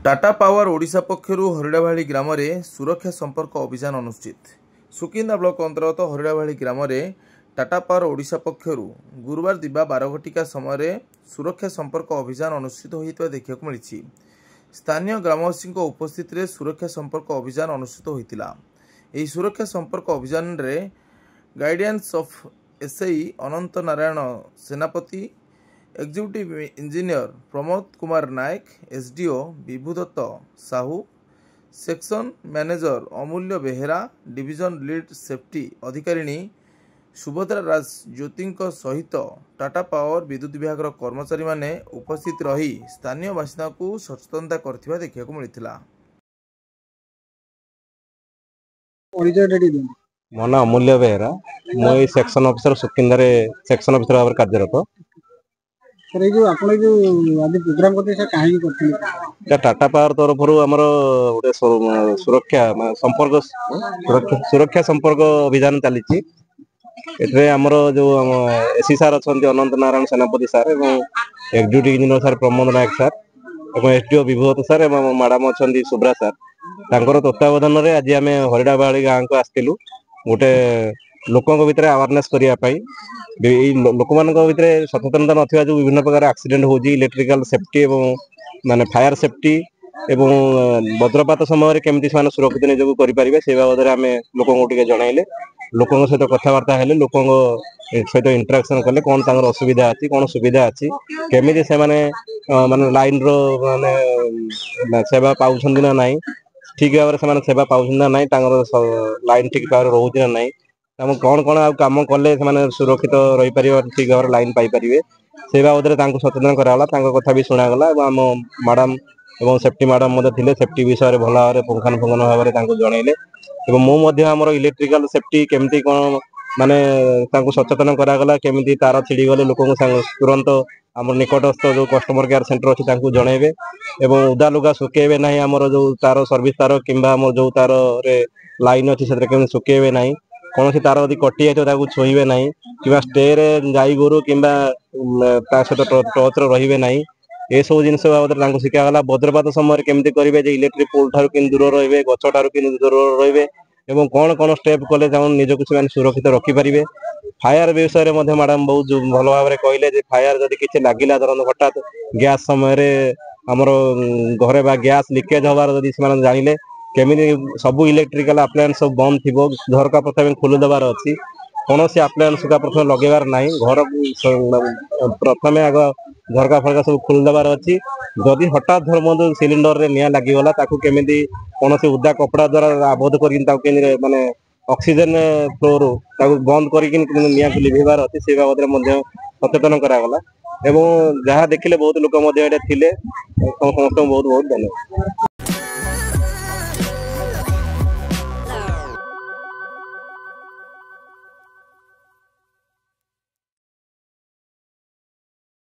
Tata power Odisha पक्षर हरिडाभाली ग्राम सुरक्षा संपर्क अभियान अनुष्ठित। सुकिंदा ब्लॉक अंतर्गत हरिडाभाली ग्राम टाटा पावर ओडिशा पक्षर गुरुवार दिबा 12 घटिका समय सुरक्षा संपर्क अभियान अनुष्ठित होता देखा मिली। स्थानीय ग्रामवासी उपस्थित रे सुरक्षा संपर्क अभियान अनुष्ठित होता। यह सुरक्षा संपर्क अभियान रे guidance of SI Anant Narayan Senapati, executive engineer Pramod Kumar Nayak, SDO Vibhudatta Sahu, section manager Amulya Behera, division lead safety अधिकारिणी सुभद्रा राज ज्योति सहित टाटा पावर विद्युत विभाग कर्मचारी माने उपस्थित रही स्थानीय बासिंदा को सचेतनता करथिबा देखिବାକୁ मिलिथिला। मो ना अमूल्य बेहेरा, मो section officer Sukinda section officer भाव कार्यरत। टाटा पावर तरफ गोटे सुरक्षा संपर्क अभियान चली। आमर जो एससी सार अच्छा अनंत नारायण सेनापति सार, एक्जिक्यूटिव इंजीनियर सार प्रमोद नायक सार, एसडीओ विभूत सार और मैडम अच्छा सुब्रा सार, तत्वावधान में आज आम हरिडाभाली गाँव को आसलु गोटे लोकों भितर अवेयरनेस करने। लोक मान सचेतनता ना जो विभिन्न प्रकार एक्सीडेंट हो इलेक्ट्रिकल सेफ्टी माने फायर सेफ्टी एवं वज्रपात समय केमती से सुरक्षित निजक करेंगे से बाबद आम लोक जनइले। लोकों सहित कथबार्ता हेले, लोकों सहित इंटरेक्शन कले कौन असुविधा अच्छी कौन सुविधा अच्छी केमी से माने लाइन रो माने सेवा पाँच ना ना ठीक भाव में सेवा पाँच ना ना लाइन ठीक भाव रोचे ना ना कौन कौन आ कम कले सुरक्षित रही पार ठीक भाव लाइन पाइपर से बाबद सचेतन कराला। कथा भी शुणागला। आम मैडम और सेफ्टी मैडम थे सेफ्टी विषय भल भाव पुंखानुपुंखन भाव जनइले। आमर इलेक्ट्रिकल सेफ्टी केमती कौन माने सचेतन करागला, केमी तार छिड़ी गले लोक तुरंत आम निकटस्थ जो कस्टमर केयर सेंटर अच्छी जनइबे और उदा लुगा सुखेबे ना। आमर जो तार सर्विस तार कि जो तार लाइन अच्छी से सुखेबे ना, कौन सी तार यदि कटि जाए छुईबे ना कि स्टेरे गाई गोरु कि सहित टच रे ना। ये सब जिन बाबद शिखागला। वज्रपात समय केमती करेंगे, इलेक्ट्रिक पोल ठार कि दूर रे, गछ ठार कि दूर रे, कौन कौन स्टेप कले निजक सुरक्षित रखिपारे। फायर विषय में मैडम बहुत भल भाव में कहले फायर जदि किसी लगिला धरन हठात गैस समय आमर घरे बा गैस लिकेज हबार जदि जानिले केमी सब इलेक्ट्रिकल अप्लायंस सब बंद थी झरका प्रथम खोली देवार अच्छी कौन सी अप्लायंस का प्रथम लगेबार ना घर प्रथम आग झरका फरका सब खोली देवार अच्छी। जदि हठात धर्म सिलिंडर रे निया लगिगला केमी कौन से उदा कपड़ा द्वारा आबद्ध कर माने ऑक्सीजन फ्लोर बंद करके निया को लिभेबार अच्छी से बाबद सचेतन करागला। एवं जहाँ देखिले बहुत लोक थे समस्त बहुत बहुत धन्यवाद।